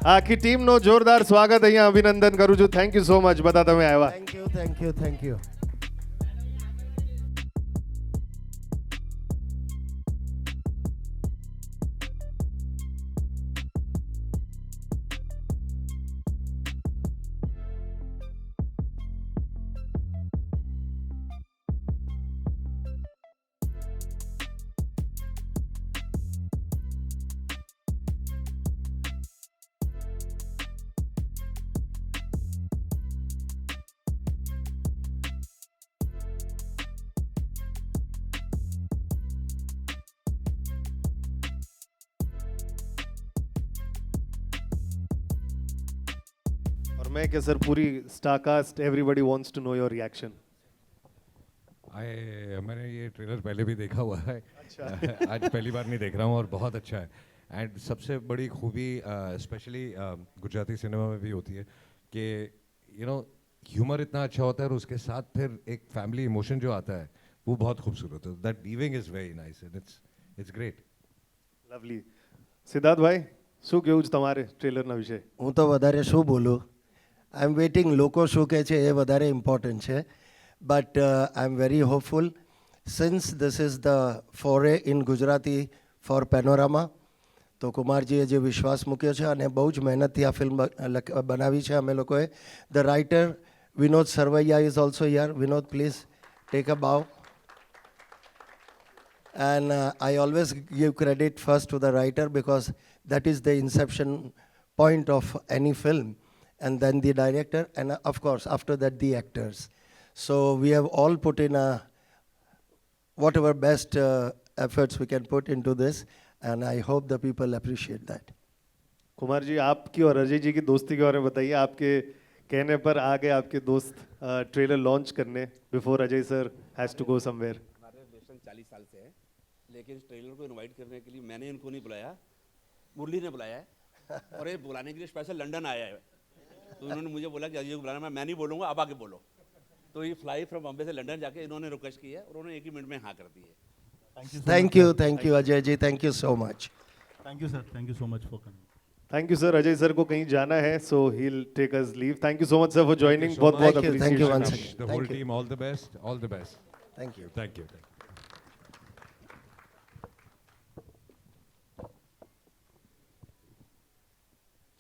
આખી ટીમનો જોરદાર સ્વાગત અહીંયા અભિનંદન કરું છું. થેન્ક યુ સો મચ બધા તમે આવ્યા. Thank you thank you thank you. और मैं कि सर पूरी star cast everybody wants to know your reaction. मैंने ये ट्रेलर पहले भी देखा हुआ है. आज पहली बार नहीं देख रहा हूँ और बहुत अच्छा है. एंड सबसे बड़ी खूबी स्पेशली गुजराती सिनेमा में भी होती है कि ह्यूमर इतना अच्छा होता है और उसके साथ फिर एक फैमिली इमोशन जो आता है वो बहुत खूबसूरत है. That weaving is very nice and it's great. Lovely. સિદ્ધાર્થભાઈ શું કેવું છે તમારે ટ્રેલરના વિશે? હું તો વધારે શું બોલું, આઈ એમ વેઇટિંગ લોકો શું કહે છે એ વધારે ઇમ્પોર્ટન્ટ છે. But I am very hopeful since this is the foray in Gujarati for Panorama. તો કુમારજીએ જે વિશ્વાસ મૂક્યો છે અને બહુ જ મહેનતથી આ ફિલ્મ બનાવી છે અમે લોકોએ. The writer Vinod Sarvaiya is also here. Vinod please take a bow. And I always give credit first to the writer because that is the inception point of any film, and then the director, and of course after that the actors. So we have all put in whatever best efforts we can put into this, and I hope the people appreciate that. Kumar ji आपकी और अजय जी की दोस्ती के बारे में बताइए. आपके कहने पर आ गए आपके दोस्त ट्रेलर लॉन्च करने before Ajay sir has to go somewhere. हमारे रिलेशन 40 साल से है, लेकिन इस ट्रेलर को इनवाइट करने के लिए मैंने इनको नहीं बुलाया, मुरली ने बुलाया है. और ये बुलाने के लिए स्पेशल लंदन आया है. तो इन्होंने मुझे बोला कि अजय को बुलाना. मैं नहीं बोलूँगा, आप आके बोलो. तो ये फ्लाई फ्रॉम बॉम्बे से लंदन जाके इन्होंने रिक्वेस्ट की है और उन्होंने एक ही मिनट में हाँ कर दी है. Thank you Ajay ji, thank you so much. Thank you, sir. Thank you so much for coming. Thank you sir. Ajay sir को कहीं जाना है so he will take us leave. Thank you so much sir for joining. बहुत बहुत Thank you appreciation. once again. The whole team, all the best. All the best. Thank you. Thank you.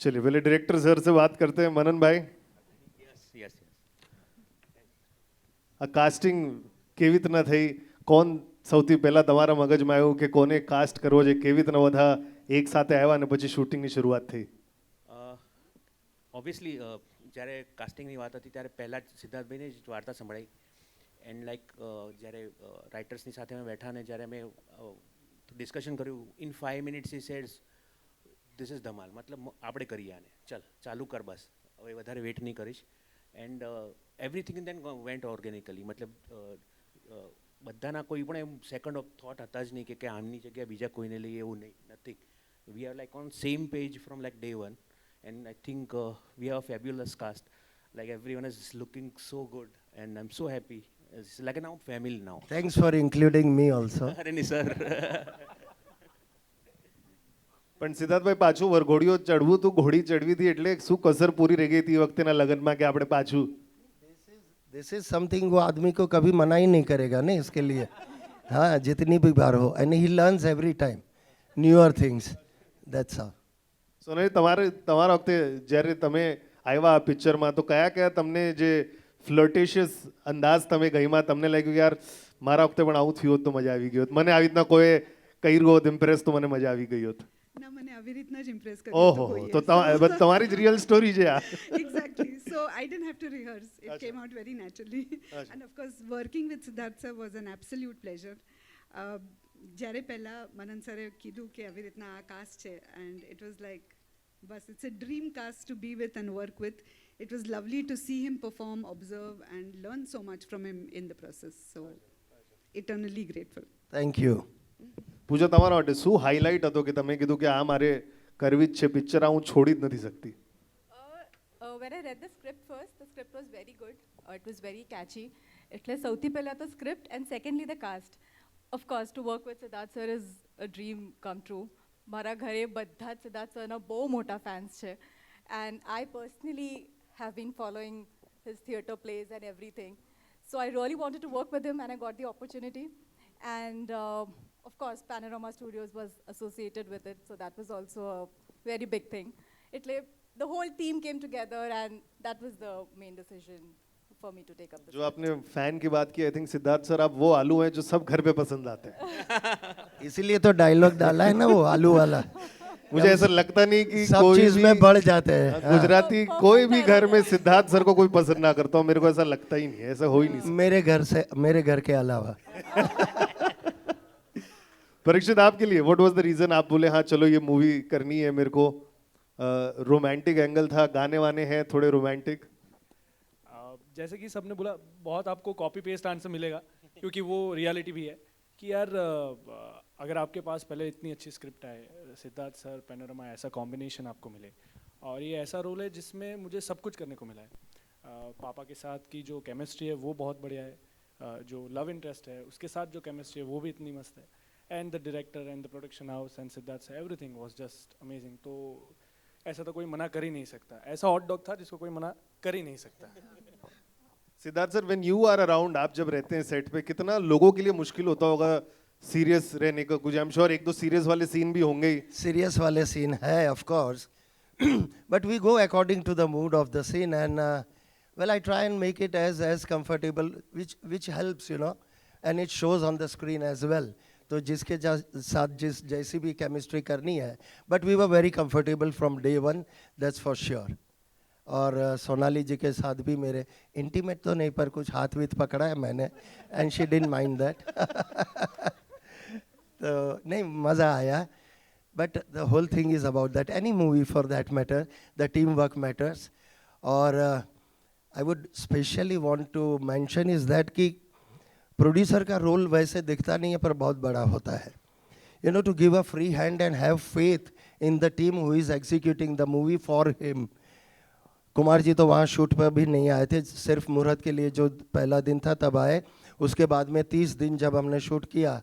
चलिए पहले director sir से बात करते हैं. मनन भाई yes yes આ કાસ્ટિંગ કેવી રીતના થઈ? કોણ સૌથી પહેલા તમારા મગજમાં આવ્યું કે કોને કાસ્ટ કરવો છે? કેવી રીતના બધા એક સાથે આવ્યા અને પછી શૂટિંગની શરૂઆત થઈ? ઓબ્વિયસલી જ્યારે કાસ્ટિંગની વાત હતી ત્યારે પહેલાં જ સિદ્ધાર્થભાઈને જ વાર્તા સંભળાઈ. એન્ડ લાઈક જ્યારે રાઇટર્સની સાથે અમે બેઠા અને જ્યારે અમે ડિસ્કશન કર્યું, in 5 minutes he said this is Dhamaal. મતલબ આપણે કરીએ આને, ચાલ ચાલુ કર, બસ હવે વધારે વેઇટ નહીં કરીશ. And everything then went organically. મતલબ બધાના કોઈ પણ એમ સેકન્ડ ઓફ થોટ હતા જ નહીં કે આમની જગ્યાએ બીજા કોઈને લઈએ, એવું નહીં, nothing. We are like on same page from like day one. And I think we have a fabulous cast. Like everyone is looking so good, and I'm so happy. It's like a now family now. Thanks for including me also. Arani sir. પણ સિદ્ધાર્થભાઈ પાછું વરઘોડીઓ ચડવું તું, ઘોડી ચડવી હતી એટલે શું કસર પૂરી રહી ગઈ હતી એ વખતેના લગ્નમાં કે આપણે પાછું? दिस इज समथिंग वो आदमी को कभी मना ही नहीं करेगा ना इसके लिए. हाँ, जितनी भी बार हो, and he learns every time newer things. That's all. Sonal તમારા વખતે જ્યારે તમે આવ્યા આ પિક્ચરમાં તો કયા કયા તમને જે ફ્લર્ટેશિયસ અંદાજ તમે ગઈમાં તમને લાગ્યું કે યાર મારા વખતે પણ આવું થયું હોત તો મજા આવી ગઈ હોત, મને આવી રીતના કોઈ કર્યું હોત ઇમ્પ્રેસ તો મને મજા આવી ગઈ હોત? ના, મને આવી રીતના જ ઇમ્પ્રેસ કર્યો. ઓહો, તો તમારી જ રિયલ સ્ટોરી છે આ. Exactly. So I didn't have to rehearse. It came out very naturally. And of course, working with Siddharth sir was an absolute pleasure. જ્યારે પહેલા મનન સરે કીધું કે આવી રીતના આ કાસ્ટ છે, and it was like bus it's a dream cast to be with and work with. It was lovely to see him perform, observe and learn so much from him in the process. So eternally grateful. Thank you. Pooja તમારા માટે શું highlight હતો કે તમે કીધું કે આ મારે કરવી જ છે પિક્ચર, આ હું છોડી જ નથી શકતી? When I read the script first, the script was very good. It was very catchy. એટલે સૌથી પહેલા તો script and secondly the cast. Of course, to work with Siddharth sir is a dream come true. મારા ઘરે બધા જ સિદ્ધાર્થ સરના બહુ મોટા ફેન્સ છે and I personally have been following his theatre plays and everything. So I really wanted to work with him and I got the opportunity. And of course, Panorama Studios was associated with it, so that was also a very big thing. The whole team came together and that was the main decision for me to take up this. जो आपने fan की बात की, I think Siddharth sir आप वो आलू हैं जो सब घर पे पसंद आते हैं. इसीलिए तो डायलॉग डाला है ना वो आलू वाला. मुझे ऐसा लगता नहीं कि सब कोई चीज भी में बढ़ जाते हैं. गुजराती कोई भी घर में सिद्धार्थ सर को कोई पसंद ना करता हो, मेरे को ऐसा लगता ही नहीं है, ऐसा हो ही नहीं सकता. मेरे घर के अलावा. परीक्षित आपके लिए व्हाट वाज द रीजन आप बोले हाँ चलो ये मूवी करनी है मेरे को? रोमांटिक एंगल था, गाने वाने हैं थोड़े रोमांटिक. जैसे कि सबने बोला बहुत आपको कॉपी पेस्ट आंसर मिलेगा क्योंकि वो रियलिटी भी है कि यार अगर आपके पास पहले इतनी अच्छी स्क्रिप्ट आए, सिद्धार्थ सर, पैनोरमा, ऐसा कॉम्बिनेशन आपको मिले और ये ऐसा रोल है जिसमें मुझे सब कुछ करने को मिला है. पापा के साथ की जो केमिस्ट्री है वो बहुत बढ़िया है, जो लव इंटरेस्ट है उसके साथ जो केमिस्ट्री है वो भी इतनी मस्त है, and the director and the production house and Siddharth sir, everything was just amazing. तो ऐसा तो कोई मना कर ही नहीं सकता. ऐसा हॉट डॉग था जिसको कोई मना कर ही नहीं सकता. Siddharth sir when you are around, आप जब रहते हैं सेट पे, कितना लोगों के लिए मुश्किल होता होगा सीरियस रहने का? कुछ आई एम श्योर एक दो सीरियस वाले सीन भी होंगे ही. सीरियस वाले सीन है of course, but we go according to the mood of the scene and well, I try and make it as comfortable, which helps, you know, and it shows on the screen as well. तो जिसके साथ जैसी भी chemistry करनी है, but we were very comfortable from day one, that's for sure. और सोनाली जी के साथ भी मेरे इंटीमेट तो नहीं पर कुछ हाथ वीत पकड़ा है मैंने, and she didn't mind that. तो नहीं मज़ा आया, but the whole thing is about that. Any movie for that matter, the teamwork matters. और I would specially want to mention is that कि प्रोड्यूसर का रोल वैसे दिखता नहीं है पर बहुत बड़ा होता है. You know, to give a free hand and have faith in the team who is executing the movie for him. Kumar ji तो वहाँ शूट पर भी नहीं आए थे, सिर्फ मुहूर्त के लिए जो पहला दिन था तब आए, उसके बाद में 30 दिन जब हमने शूट किया.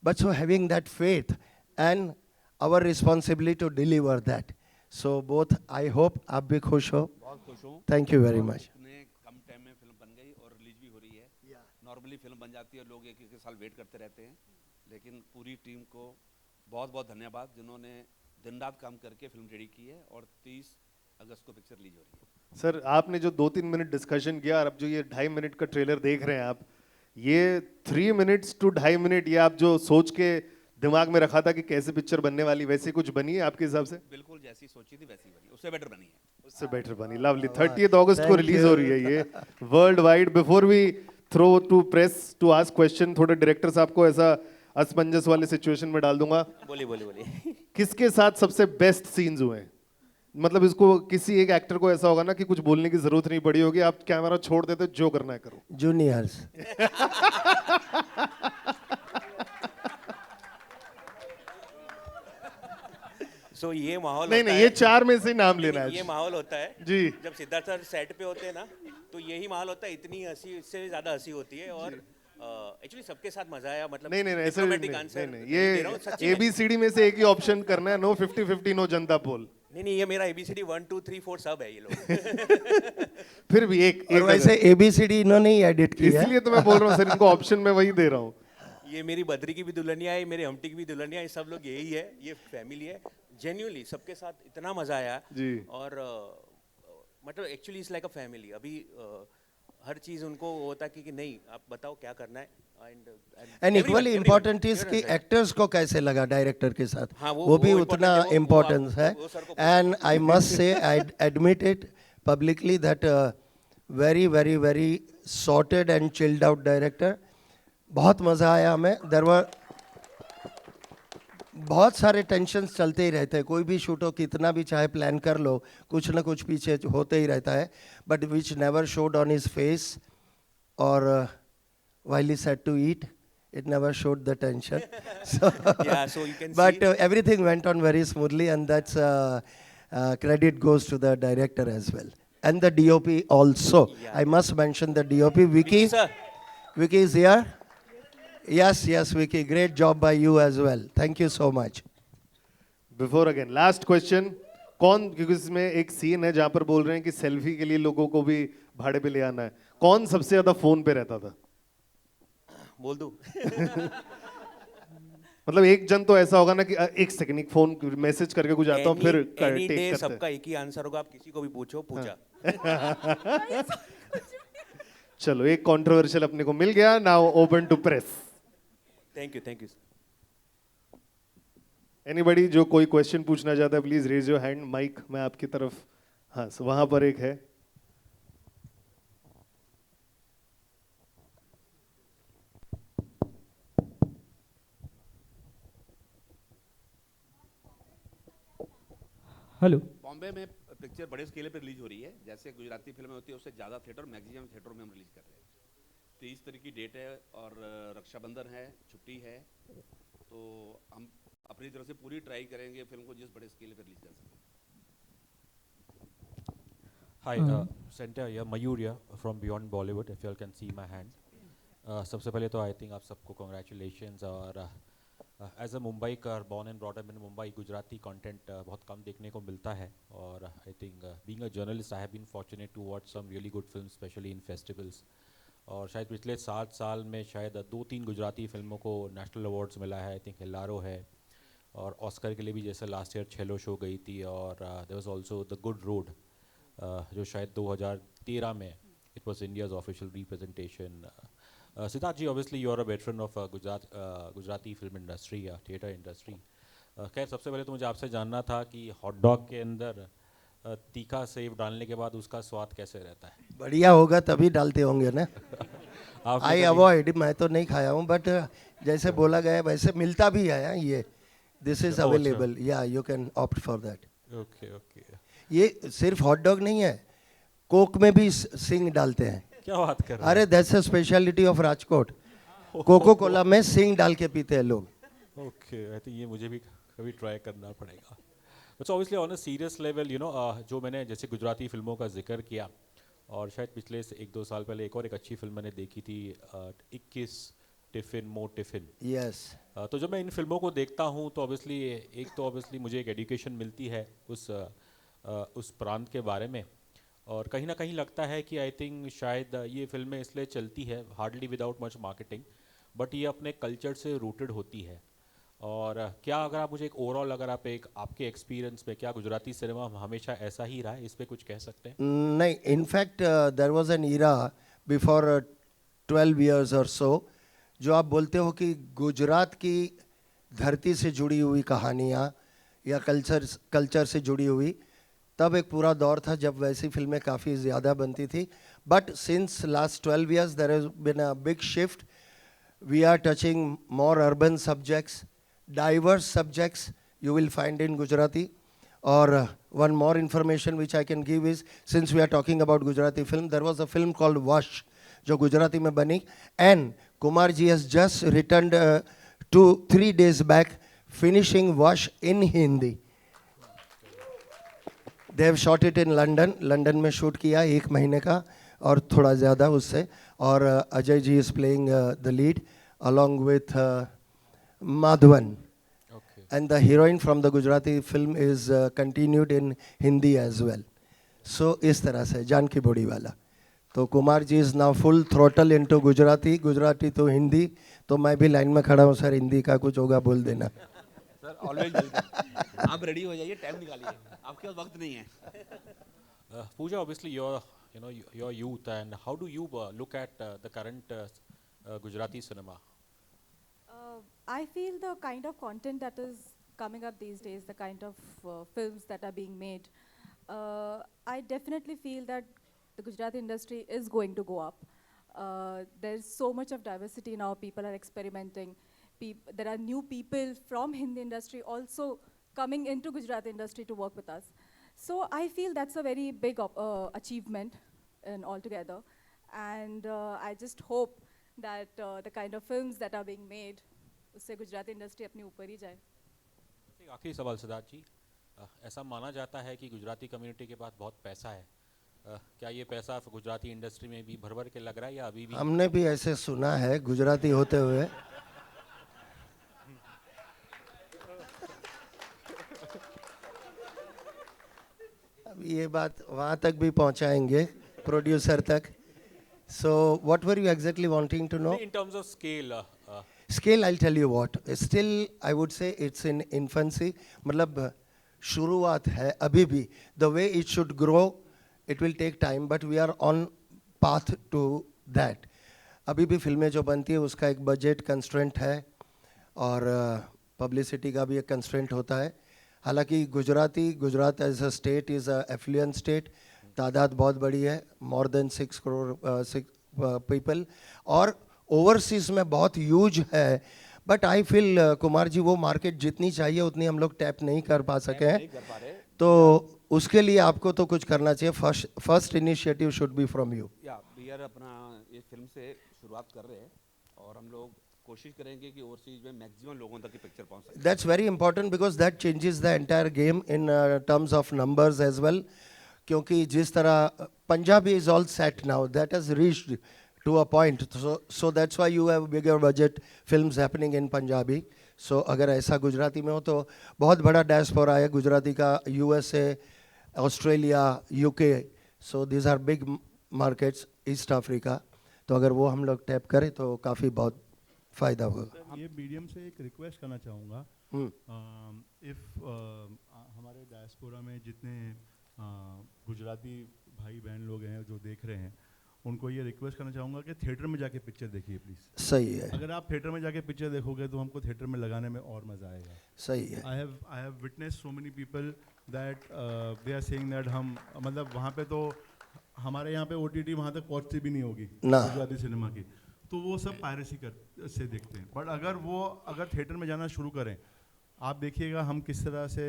But so having that faith and our responsibility to deliver that. So both I hope आप भी खुश हो. बहुत खुश हूँ. Thank you very much. इतने कम टाइम में फिल्म बन गई और रिलीज भी हो रही है. नॉर्मली फिल्म बन जाती है, लोग एक एक साल वेट करते रहते हैं, लेकिन पूरी टीम को बहुत बहुत धन्यवाद जिन्होंने दिन रात काम करके फिल्म रेडी की है और 30 अगस्त को पिक्चर रिलीज हो रही है. सर आपने जो 2-3 मिनट डिस्कशन किया और अब जो ये 2.5 मिनट का ट्रेलर देख रहे हैं आप, ये 3 मिनट्स to 2.5 मिनट, ये आप जो सोच के दिमाग में रखा था कि कैसे पिक्चर बनने वाली, वैसे कुछ बनी है आपके हिसाब से? बिल्कुल जैसी सोची थी वैसी बनी, उससे बेटर बनी है. उससे बेटर बनी. लवली. 30th अगस्त को रिलीज हो रही है ये world wide. Before we throw to press to ask question, थोड़े डायरेक्टर साहब को ऐसा असमंजस वाले सिचुएशन में डाल दूंगा. बोलिए. किसके साथ सबसे बेस्ट सीन्स हुए हैं? मतलब इसको किसी एक एक्टर को ऐसा होगा ना कि कुछ बोलने की जरूरत नहीं पड़ी होगी, आप कैमरा छोड़ देते जो करना है करो. जूनियर्स. सो ये माहौल नहीं होता नहीं, है, ये 4 में से नाम लेना ये है माहौल होता है जी. जब सिद्धार्थ सर सेट पे होते हैं ना, तो यही माहौल होता है. इतनी हंसी, इससे भी ज्यादा हंसी होती है और एक्चुअली सबके साथ मजा आया. मतलब नहीं नहीं नहीं, ऐसे diplomatic नहीं, answer नहीं, दे रहा हूँ, ये सच्ची में. ABCD में से एक ही ऑप्शन करना है. नो 50-50, नो जनता पोल. नहीं, ये मेरा ABCD 1 2 3 4 सब है ये लोग. फिर भी एक और वैसे ABCD इन्होंने ही एडिट किया है. इसलिए तो मैं बोल रहा हूँ सर, इनको ऑप्शन में वही दे रहा हूँ. ये मेरी बद्री की भी दुल्हनिया है, मेरे हमटी की भी दुल्हनिया है, सब लोग यही है, ये फैमिली है. जेन्युइनली सबके साथ इतना मजा आया जी. और मतलब actually it's like a family. अभी हर चीज उनको होता है कि नहीं आप बताओ क्या करना है. एंड इक्वली इम्पोर्टेंट इज कि एक्टर्स को कैसे लगा डायरेक्टर के साथ, हाँ, वो भी वो उतना important है, इम्पोर्टेंस है. वो सर को and I must say I admit it publicly that very very very sorted and chilled out director. बहुत मज़ा आया हमें. देयर वर बहुत सारे टेंशन्स चलते ही रहते हैं, कोई भी शूट हो, कितना भी चाहे प्लान कर लो, कुछ ना कुछ पीछे होते ही रहता है. But which never showed on his face और while he said to eat, it never showed the tension. So, Yeah, so you can but see. everything went on very smoothly, and that's credit goes to the director as well and the DOP also. Yeah. I must mention the DOP, Vicky. Vicky, sir. Vicky is here. Yes, Vicky, great job by you as well. Thank you so much. Before again last question, कौन, क्योंकि इसमें एक scene है जहां पर बोल रहे हैं कि सेल्फी के लिए लोगों को भी भाड़े पे ले आना है, कौन सबसे ज्यादा फोन पे रहता था? बोल दूँ? मतलब एक जन तो ऐसा होगा ना कि एक सेकंड, एक फोन मैसेज करके कुछ आता हूँ फिर एनी टेक डे करते सबका एक ही आंसर होगा, आप किसी को भी पूछो, पूछा। हैं। चलो एक कंट्रोवर्शियल अपने को मिल गया, now open to press. Thank you. Anybody जो कोई क्वेश्चन पूछना चाहता है please raise your hand, mic मैं आपकी तरफ, हाँ वहां पर एक है। हेलो। बॉम्बे में पिक्चर बड़े स्केल पे रिलीज हो रही है, जैसे गुजराती फिल्में होती है उससे ज़्यादा थिएटर, मैक्सिमम थिएटरों में हम रिलीज कर रहे हैं। 23 तारीख की डेट है और रक्षाबंधन है, छुट्टी है, तो हम अपनी तरफ से पूरी ट्राई करेंगे फिल्म को जिस बड़े स्केल पे रिलीज कर सकें। Hi, Center here, Mayur here from Beyond Bollywood, if you all can see my hand. सबसे पहले तो आई थिंक आप सबको कॉन्ग्रेचुलेशंस, और एज अ मुंबई का born and brought up in Mumbai, Gujarati content बहुत कम देखने को मिलता है, और I think being a journalist I have been fortunate to watch some really good films specially in festivals, और शायद पिछले 7 साल में शायद 2-3 गुजराती फिल्मों को नेशनल अवार्ड्स मिला है। आई थिंक हिलारो है, और ऑस्कर के लिए भी जैसे लास्ट ईयर छेलो शो गई थी, और there was also the Good Road जो शायद 2013 में it was India's official representation. Siddharth ji, obviously you are a veteran of Gujarati film industry या थिएटर इंडस्ट्री। खैर सबसे पहले तो मुझे आपसे जानना था कि हॉट डॉग के अंदर तीखा सेव डालने के बाद उसका स्वाद कैसे रहता है? बढ़िया होगा तभी डालते होंगे ना। आई अवॉइड, मैं तो नहीं खाया हूँ, बट जैसे बोला गया वैसे मिलता भी है ये, दिस इज अवेलेबल, या you can opt for that. Okay. ये सिर्फ हॉट डॉग नहीं है, कोक में भी सिंग डालते हैं। क्या बात कर रहे हैं? अरे that's a speciality of Rajkot, Coca Cola में सिंग डाल के पीते हैं लोग। ओके, आई थिंक ये मुझे भी कभी ट्राई करना पड़ेगा। But obviously on a serious level, you know, जो मैंने जैसे गुजराती फिल्मों का जिक्र किया, और शायद पिछले 1-2 साल पहले एक और एक अच्छी फिल्म मैंने देखी थी, 21 टिफिन मोर टिफिन। यस। तो जब मैं इन फिल्मों को देखता हूँ तो ऑब्वियसली मुझे एक एजुकेशन मिलती है उस प्रांत के बारे में, और कहीं ना कहीं लगता है कि आई थिंक शायद ये फिल्में इसलिए चलती है hardly without much marketing, but ये अपने कल्चर से रूटेड होती है। और क्या अगर आप मुझे एक ओवरऑल, अगर आप आपके एक्सपीरियंस में, क्या गुजराती सिनेमा हमेशा ऐसा ही रहा है, इस पर कुछ कह सकते हैं? नहीं, in fact there was an era before 12 years और सो, जो आप बोलते हो कि गुजरात की धरती से जुड़ी हुई कहानियाँ या कल्चर से जुड़ी हुई, तब एक पूरा दौर था जब वैसी फिल्में काफ़ी ज़्यादा बनती थी। But since last 12 years there has been a big shift, we are touching more urban subjects, diverse subjects you will find in Gujarati. Or one more information which I can give is, since we are talking about Gujarati film, there was a film called Wash जो गुजराती में बनी, and Kumar ji has just returned 2-3 days back finishing Wash in Hindi. They have shot it in London. London में shoot किया 1 महीने का और थोड़ा ज़्यादा उससे, और Ajay ji is playing the lead along with Madhavan. Okay. And the heroine from the Gujarati film is continued in Hindi as well. So इस तरह से जानकी बोड़ी वाला, तो Kumar ji is now full throttle into Gujarati तो हिंदी, तो मैं भी लाइन में खड़ा हूँ सर, हिंदी का कुछ होगा बोल देना। सर ऑलवेज आप रेडी हो जाइए, टाइम निकालिए, आपके पास वक्त नहीं है। Pooja, obviously you're youth, and how do you look at the current Gujarati cinema? I feel the kind of content that is coming up these days, the kind of films that are being made, I definitely feel that the Gujarati industry is going to go up. There's so much of diversity now, people are experimenting. There are new people from Hindi industry also coming into Gujarati industry to work with us. So I feel that's a very big achievement in altogether. And I just hope that the kind of films that are being made, उससे Gujarati industry अपनी ऊपर ही जाए। एक आखिरी सवाल सिद्धार्थ जी, ऐसा माना जाता है कि गुजराती कम्युनिटी के पास बहुत पैसा है, क्या ये पैसा गुजराती इंडस्ट्री में भी भर के लग रहा है या अभी भी? हमने भी ऐसे सुना है गुजराती होते हुए। ये बात वहाँ तक भी पहुँचाएंगे प्रोड्यूसर तक. So what were you exactly wanting to know? In terms of scale, Scale, I'll tell you what. Still, I would say it's in infancy. मतलब शुरुआत है अभी भी. The way it should grow, it will take time, but we are on path to that. अभी भी फिल्में जो बनती है उसका एक बजट कंस्ट्रेंट है और पब्लिसिटी का भी एक कंस्ट्रेंट होता है. हालांकि Gujarat as a state is a affluent state. तादाद बहुत बड़ी है, मोर देन 6 करोड़ पीपल, और ओवरसीज में बहुत ह्यूज है. But I feel Kumar ji वो मार्केट जितनी चाहिए उतनी हम लोग टैप नहीं कर पा सके हैं. तो उसके लिए आपको तो कुछ करना चाहिए. First initiative should be from you. या वी आर अपना ये फिल्म से शुरुआत कर रहे हैं और हम लोग कोशिश करेंगे कि ओवरसीज में मैक्सिमम लोगों तक की पिक्चर पहुंच सके. That's very important because that changes the entire game in terms of numbers as well. क्योंकि जिस तरह Punjabi is all set now, that has reached to a point. So that's why you have bigger budget films happening in Punjabi. So अगर ऐसा गुजराती में हो तो बहुत बड़ा डायस्पोरा है गुजराती का, USA, Australia, UK. So these are big markets, East Africa. तो अगर वो हम लोग टैप करें तो काफ़ी बहुत फ़ायदा होगा. ये मीडियम से एक रिक्वेस्ट करना चाहूँगा. इफ़ हमारे डायस्पोरा में जितने गुजराती भाई बहन लोग हैं जो देख रहे हैं, उनको ये रिक्वेस्ट करना चाहूँगा कि थिएटर में जाके पिक्चर देखिए प्लीज़. सही है. अगर आप थिएटर में जाके पिक्चर देखोगे तो हमको थिएटर में लगाने में और मज़ा आएगा. सही है. I have witness so many people that they are saying that हम मतलब वहाँ पे तो हमारे यहाँ पे OTT वहाँ तक पहुँचती भी नहीं होगी ना. गुजराती सिनेमा की, तो वो सब पायरेसी से देखते हैं. बट अगर थिएटर में जाना शुरू करें, आप देखिएगा हम किस तरह से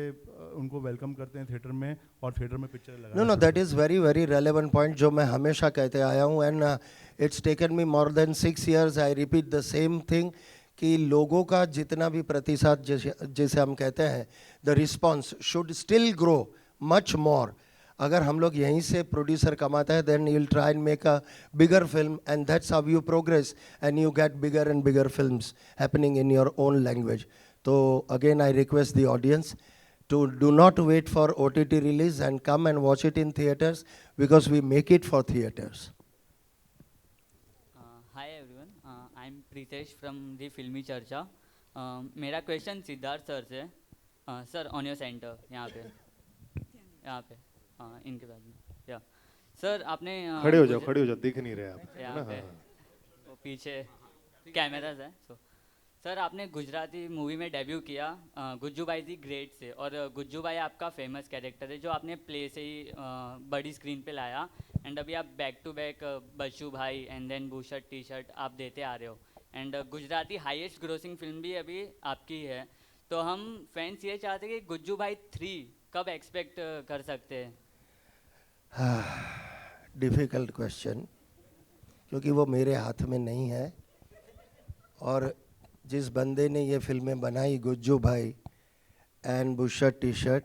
उनको वेलकम करते हैं थिएटर में, और थिएटर में पिक्चर लगाना. No, that is very very relevant point जो मैं हमेशा कहते आया हूँ, and it's taken me more than 6 years. I repeat the same thing कि लोगों का जितना भी प्रतिशत जैसे हम कहते हैं, the response should still grow much more. अगर हम लोग यहीं से प्रोड्यूसर कमाता है, then you'll try and make a bigger film, and that's how you progress and you get bigger and bigger films happening in your own language. So again I request the audience to do not wait for OTT release and come and watch it in theaters because we make it for theaters. Hi everyone, I'm Pritesh from the Filmy Charcha. मेरा question Siddharth sir से. Sir on your centre यहाँ पे इनके बाद में. या sir आपने खड़े हो जाओ, दिख नहीं रहे आप. यहाँ पे वो पीछे कैमराज है. सर आपने गुजराती मूवी में डेब्यू किया गुज्जू भाई दी ग्रेट से, और गुज्जू भाई आपका फेमस कैरेक्टर है जो आपने प्ले से ही बड़ी स्क्रीन पे लाया, एंड अभी आप back to back Bachchu Bhai and then bush shirt T shirt आप देते आ रहे हो, and Gujarati highest grossing film भी अभी आपकी है. तो हम फैंस ये चाहते हैं कि गुज्जू भाई 3 कब एक्सपेक्ट कर सकते हैं? डिफ़िकल्ट क्वेश्चन, क्योंकि वो मेरे हाथ में नहीं है, और जिस बंदे ने ये फिल्में बनाई Gujju Bhai and bush shirt T shirt,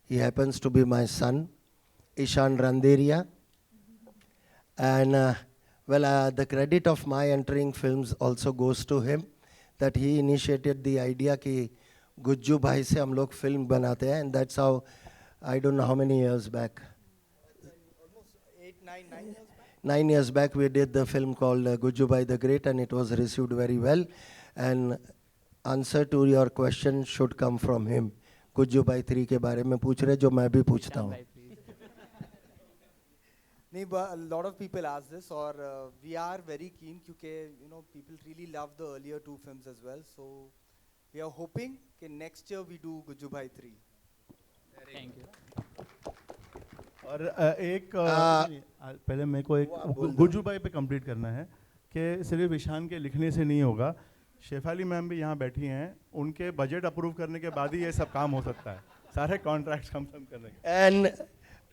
he happens to be my son Ishaan Randeria. And well the credit of my entering films also goes to him, that he initiated the idea कि गुज्जू भाई से हम लोग फिल्म बनाते हैं, and that's how I don't know how many years back, 9 years back we did the film called Gujju Bhai the Great, and it was received very well, and answer to your question should come from him. Gujju Bhai 3 के बारे में पूछ रहे जो मैं भी पूछता हूँ. नहीं, but a lot of people ask this, और we are very keen क्योंकि people really love the earlier 2 films as well, so we are hoping कि next year we do Gujju Bhai 3. Thank you. और एक पहले मेरे को एक गुज्जू भाई पे कंप्लीट करना है कि सिर्फ ईशान के लिखने से नहीं होगा. शेफाली मैम भी यहाँ बैठी हैं, उनके बजट अप्रूव करने के बाद ही ये सब काम हो सकता है. सारे कॉन्ट्रैक्ट्स कंफर्म कर देंगे. एंड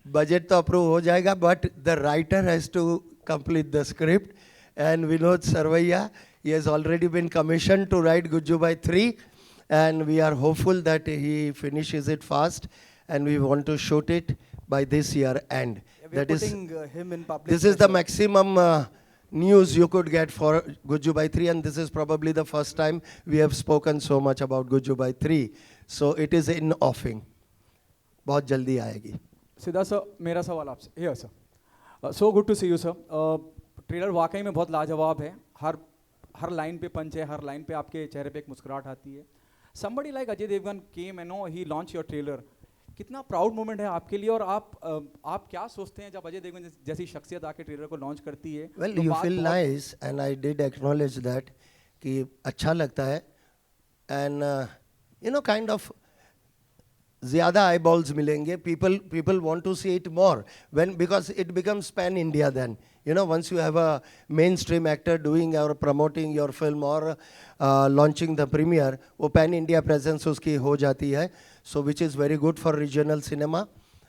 बजट तो अप्रूव हो जाएगा, but the writer has to complete the script, and Vinod Sarvaiya, he has already been commissioned to write Gujju Bhai 3, and we are hopeful that he finishes it fast, and we want to shoot it by this year end. That is, him in public. this is the maximum news you could get for Gujju Bhai 3, and this is probably the first time we have spoken so much about Gujju Bhai 3. So it is in offing. बहुत जल्दी आएगी. Siddharth sir, मेरा सवाल आपसे, here sir, so good to see you sir. Trailer वाकई में बहुत लाजवाब है, हर लाइन पे पंच है, हर लाइन पे आपके चेहरे पे एक मुस्कुराहट आती है। somebody like Ajay Devgn came and no he launch your trailer, कितना प्राउड मोमेंट है आपके लिए, और आप क्या सोचते हैं जब अजय देवगन जैसी शख्सियत आके ट्रेलर को लॉन्च करती है? वेल तो यू बात फील बहुत- nice and I did acknowledge that कि अच्छा लगता है and you know kind of ज़्यादा आई बॉल्स मिलेंगे, people want to see it more when, because it becomes pan India then, you know, once you have a mainstream actor doing or promoting your film or launching the premiere, वो pan India presence उसकी हो जाती है, so which is very good for regional cinema।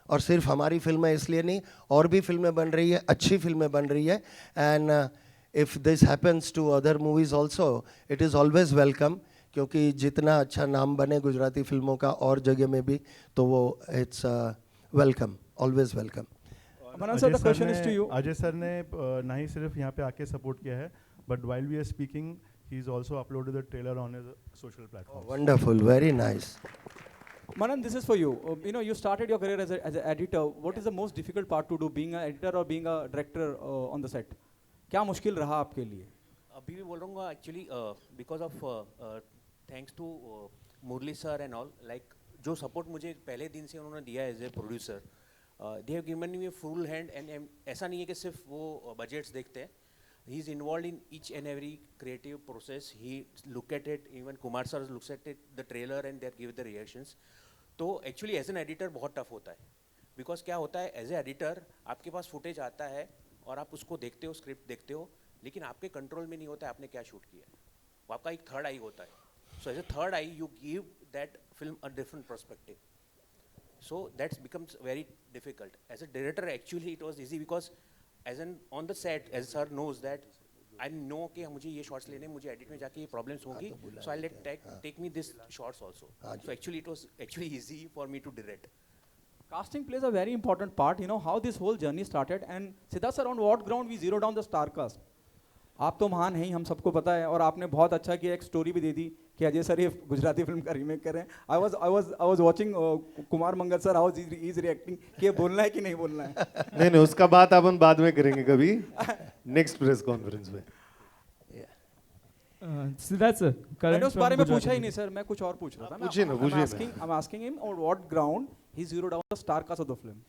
और सिर्फ हमारी फिल्में इसलिए नहीं, और भी फिल्में बन रही है, अच्छी फिल्में बन रही है, and if this happens to other movies also, it is always welcome, क्योंकि जितना अच्छा नाम बने गुजराती फिल्मों का और जगह में भी, तो वो it's welcome, always welcome. Manan sir, the question is to you. Ajay sir ने ना ही सिर्फ यहाँ पे आके सपोर्ट किया है, but while we are speaking, he is also uploaded the trailer on his social platform. Wonderful, very nice. Manan, this is for you. You know, you started your career as an editor. What is the most difficult part to do, being an editor or being a director on the set? क्या मुश्किल रहा आपके लिए? अभी भी बोल रहा हूँ actually because of thanks to Murali sir and all, like जो सपोर्ट मुझे पहले दिन से उन्होंने दिया as a producer, they have given me full hand, and ऐसा नहीं है कि सिर्फ वो बजट्स देखते हैं, he is involve in each and every creative process, he look at it, even Kumar sir looks at it the trailer and there give the reactions. तो actually as an editor बहुत टफ होता है, because क्या होता है, as a editor आपके पास footage आता है और आप उसको देखते हो, स्क्रिप्ट देखते हो, लेकिन आपके कंट्रोल में नहीं होता है आपने क्या शूट किया है, वो आपका एक थर्ड आई होता है। So as a third eye you give that film a different perspective, so that's becomes very difficult. As a director actually it was easy, because as an on the set as sir knows that I know कि मुझे ये shots लेने, मुझे edit में जाके ये problems होंगी, so I let take me this shots also, so actually it was actually easy for me to direct. Casting plays a very important part. You know how this whole journey started, and Siddharth sir, on what ground we zero down the star cast? आप तो महान हैं ही, हम सबको पता है, और आपने बहुत अच्छा किया, एक स्टोरी भी दे दी कि अजय सर ये गुजराती फिल्म का रीमेक करें। I was watching Kumar Mangal sir, how he is reacting कि ये बोलना है कि नहीं बोलना है। नहीं, उसका बात अपन बाद में करेंगे कभी, नेक्स्ट प्रेस कॉन्फ्रेंस में। सिद्धार्थ सर, मैंने उस बारे में पूछा ही नहीं सर, मैं कुछ और पूछ रहा था। पूछिए ना, पूछिए ना। I'm asking him on what ground he zeroed down the star cast of the film.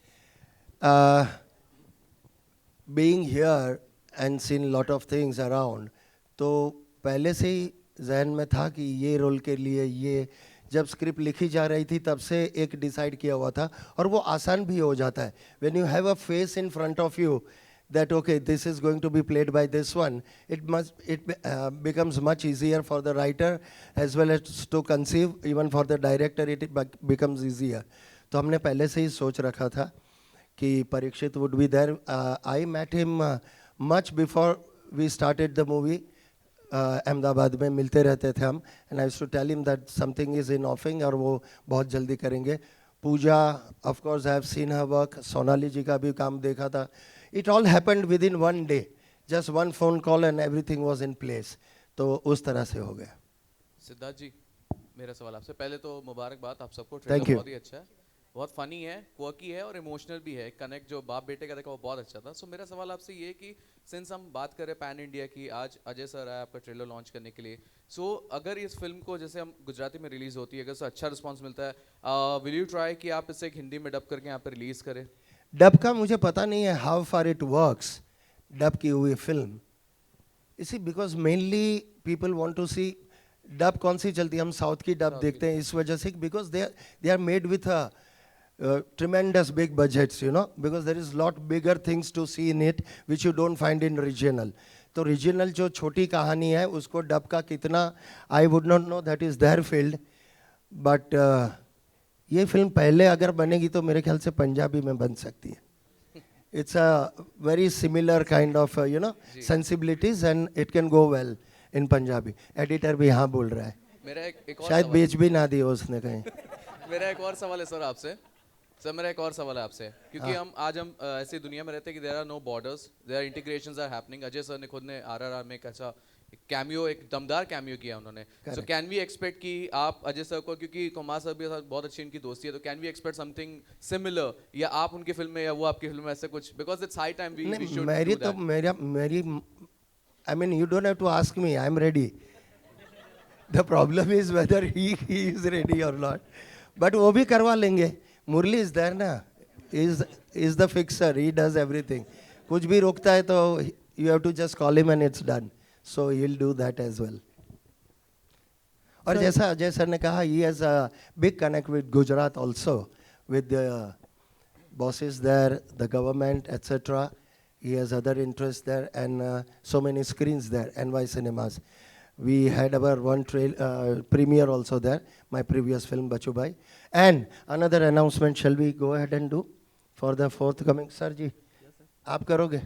Being here and seen lot of things around, तो पहले से ही जहन में था कि ये रोल के लिए ये, जब स्क्रिप्ट लिखी जा रही थी तब से एक डिसाइड किया हुआ था, और वो आसान भी हो जाता है। When you have a face in front of you that okay, this is going to be played by this one, it becomes much easier for the writer as well as to conceive, even for the director it becomes easier. तो हमने पहले से ही सोच रखा था कि Parikshit would be there. I met him much before we started the movie. Ahmedabad में मिलते रहते थे हम, and I used to tell him that something is in offing और वो बहुत जल्दी करेंगे। पूजा, of course I have seen her work, Sonali जी का भी काम देखा था। It all happened within one day, just one phone call and everything was in place. तो उस तरह से हो गया। सिद्धार्थ जी, मेरा सवाल आपसे, पहले तो मुबारकबाद आप सबको, Thank ट्रेलर you. बहुत ही अच्छा है, बहुत फनी है, क्वर्की है और इमोशनल भी है, कनेक्ट जो बाप बेटे का देखा वो बहुत अच्छा था। सो मेरा सवाल आपसे ये है कि सिंस हम बात करें पैन इंडिया की, आज अजय सर आया आपका ट्रेलर लॉन्च करने के लिए, सो अगर इस फिल्म को जैसे हम गुजराती में रिलीज होती है, अगर उससे अच्छा रिस्पॉन्स मिलता है, विल यू ट्राई कि आप इसे एक हिंदी में डब करके यहाँ पर रिलीज करें? डब का मुझे पता नहीं है how far it works, dub की हुई फिल्म इसी, because mainly people want to see dub कौन सी चलती है, हम साउथ की डब देखते हैं इस वजह से, because they are made with tremendous big budgets, you know, because there is lot bigger things to see in it which you don't find in regional. तो regional जो छोटी कहानी है उसको डब का कितना, I would not know, that is their field, but ये film पहले अगर बनेगी तो मेरे ख्याल से पंजाबी में बन सकती है। It's a very similar kind of you know sensibilities and it can go well in Punjabi. Editor भी हाँ बोल रहा है, मेरा एक और शायद सवाल- बेच भी ना दिया उसने कहीं। मेरा एक और सवाल है सर आपसे, सर मेरा एक और सवाल है आपसे, क्योंकि हम आज ऐसी दुनिया में रहते हैं कि there are no borders, their integrations are happening. Ajay sir ने खुद ने आरआरआर में एक अच्छा कैमियो, एक दमदार कैमियो किया उन्होंने. सो कैन वी एक्सपेक्ट कि आप अजय सर को, क्योंकि कुमार सर भी साथ बहुत अच्छी इनकी दोस्ती है, तो can we expect something similar, या आप उनकी फिल्म में या वो आपकी फिल्म में, ऐसा कुछ? Because it's high time we should मेरी तो मेरी I mean, you don't have to ask me. I'm ready. The problem is whether he is ready or not. But वो भी करवा लेंगे. मुरली is there ना. Is the fixer. He does everything. कुछ भी रोकता है तो you have to just call him and it's done. So he'll do that as well. और जैसा अजय सर ने कहा, he has a big connect with Gujarat also, with the bosses there, the government, etc. He has other interests there and so many screens there, NY Cinemas. We had our one premiere also there, my previous film, Bachu Bhai. And another announcement, shall we go ahead and do for the forthcoming? Sir ji, आप करोगे?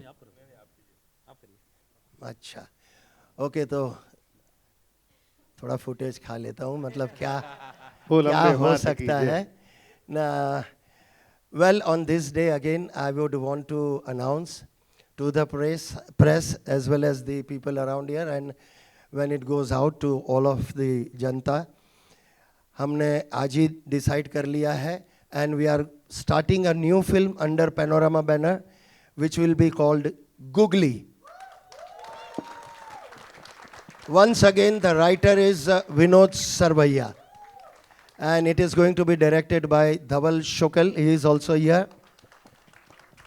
अच्छा, okay, तो थोड़ा footage खा लेता हूँ, मतलब क्या हो सकता है ना. Well, on this day again, I would want to announce to the press as well as the people around here, and when it goes out to all of the जनता, हमने आज ही डिसाइड कर लिया है, and we are starting a new film under Panorama banner, which will be called Googly. Once again, the writer is Vinod Sarvaiya, and it is going to be directed by Dhaval Shukal. He is also here.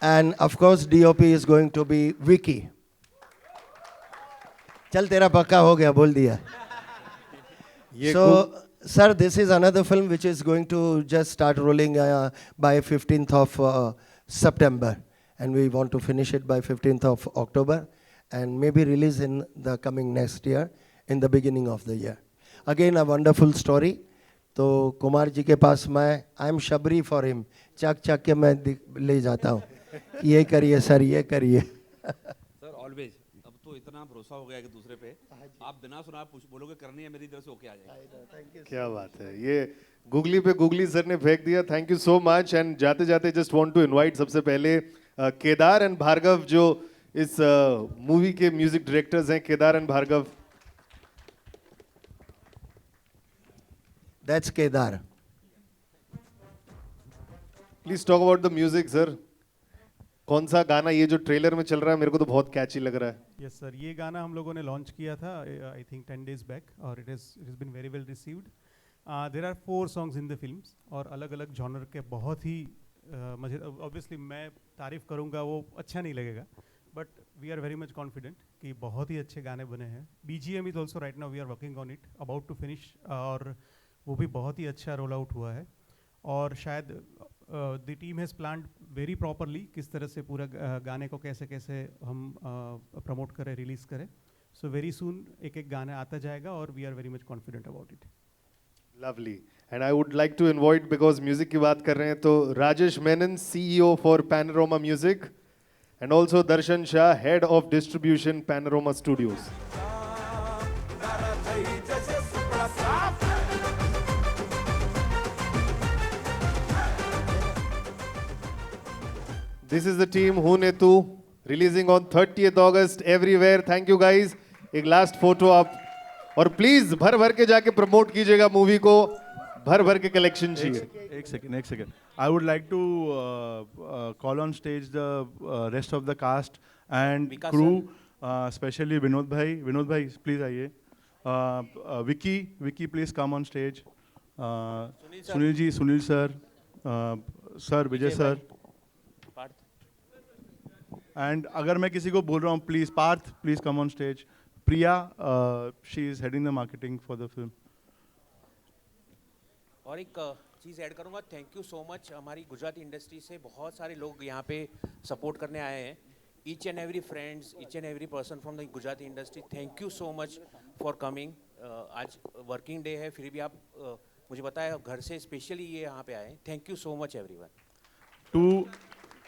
And of course, DOP is going to be Vicky. चल तेरा पक्का हो गया, बोल दिया. So, sir, this is another film which is going to just start rolling by 15th of September. And we want to finish it by 15th of October. And maybe release in the coming next year, in the beginning of the year. Again, a wonderful story. तो कुमार जी के पास मैं, I am Shabari for him, चक चक के मैं ले जाता हूँ, ये करिए सर, ये करिए. सर ऑलवेज, अब तो इतना भरोसा हो गया कि दूसरे पे, आप बिना सुना बोलोगे करनी है, मेरी तरफ से ओके आ जाएगा. क्या बात है, ये गूगली पे गूगली सर ने फेंक दिया. Thank you so much. And जाते जाते जस्ट वांट टू इनवाइट सबसे पहले केदार एंड भार्गव, जो इस मूवी के म्यूजिक डायरेक्टर्स हैं. Kedar and Bhargav. That's Kedar. Please talk about the music sir. कौन सा गाना ये जो ट्रेलर में चल रहा है, मेरे को तो बहुत कैची लग रहा है. यस सर, ये गाना हम लोगों ने लॉन्च किया था आई थिंक 10 days बैक, और it is been very well received. There are 4 songs in the films, और अलग अलग जॉनर के बहुत ही मुझे ऑब्वियसली मैं तारीफ करूँगा वो अच्छा नहीं लगेगा, but we are very much confident कि बहुत ही अच्छे गाने बने हैं. BGM is also right now we are working on it, about to finish, और वो भी बहुत ही अच्छा रोल आउट हुआ है. और शायद the team has planned very properly किस तरह से पूरा गाने को कैसे कैसे हम प्रमोट करें, रिलीज़ करें. सो वेरी सून एक एक गाना आता जाएगा, और we are very much confident about it. Lovely. And I would like to invite, because music की बात कर रहे हैं, तो Rajesh Menon, CEO for Panorama music, and also Darshan Shah, head of distribution, Panorama studios. This is the team Who Ne Tu, releasing on 30th August everywhere. Thank you guys. एक last photo आप, और please भर भर के जाके प्रमोट कीजिएगा मूवी को, भर भर के कलेक्शन चाहिए. एक second. I would like to call on stage the rest of the cast and crew, especially Vinod भाई प्लीज आइए. Vicky please come on stage. Sunil sir, Vijay sir. And अगर मैं किसी को बोल रहा हूँ, please Parth, please come on stage. Priya, she is heading the marketing for the film. और एक चीज़ ऐड करूँगा, थैंक यू सो मच. हमारी गुजराती इंडस्ट्री से बहुत सारे लोग यहाँ पे सपोर्ट करने आए हैं. Each and every friends, each and every person from the Gujarati industry, thank you so much for coming. आज वर्किंग डे है, फिर भी आप मुझे बताया घर से स्पेशली ये यहाँ पे आए. Thank you so much everyone.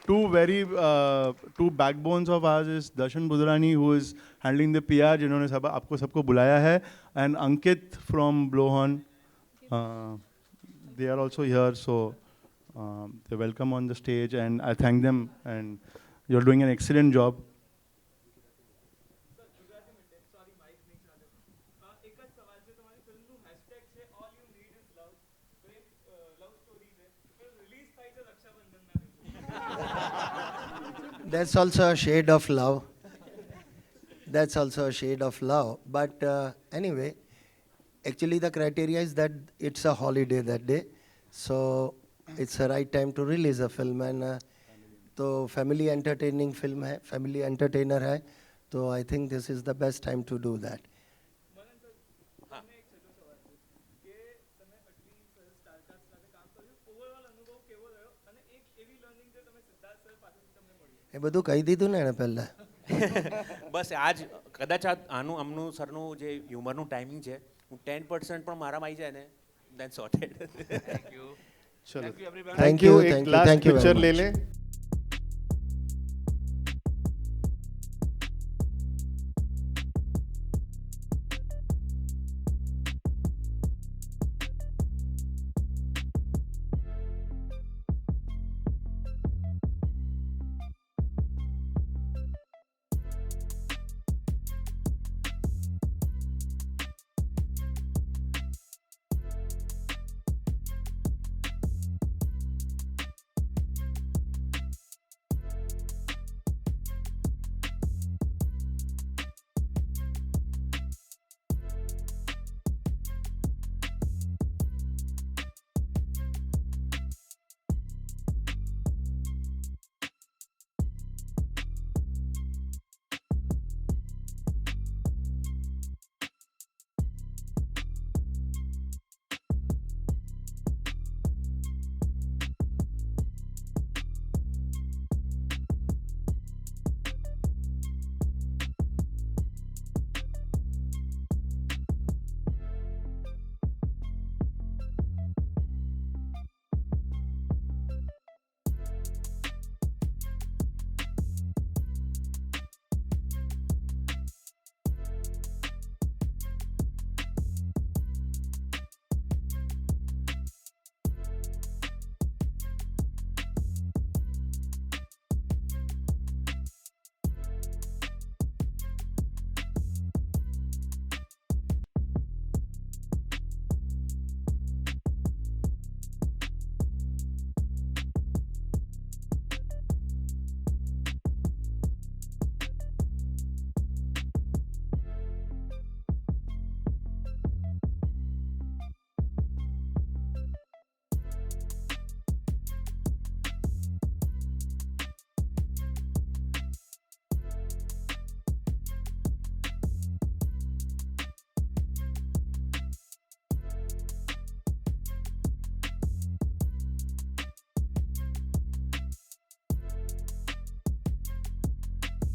two backbones of ours is Darshan Budhrani, who is handling the PR, जिन्होंने आपको सबको बुलाया है, and Ankit from Blowhorn. They are also here, so they're welcome on the stage, and I thank them, and you're doing an excellent job. That's also a shade of love. That's also a shade of love. But anyway, actually the criteria is that it's a holiday that day. So it's the right time to release a film. And तो family entertaining film है, family entertainer है. तो I think this is the best time to do that. એ બધું કહી દીધું ને એણે પહેલા. બસ આજ કદાચ આનું અમનું સરનું જે હ્યુમરનું ટાઈમિંગ છે હું 10% પણ મારામાં આવી જાય ને દેન સોર્ટેડ. ચલો Thank you, એક thank you, last thank you very picture લે much. લે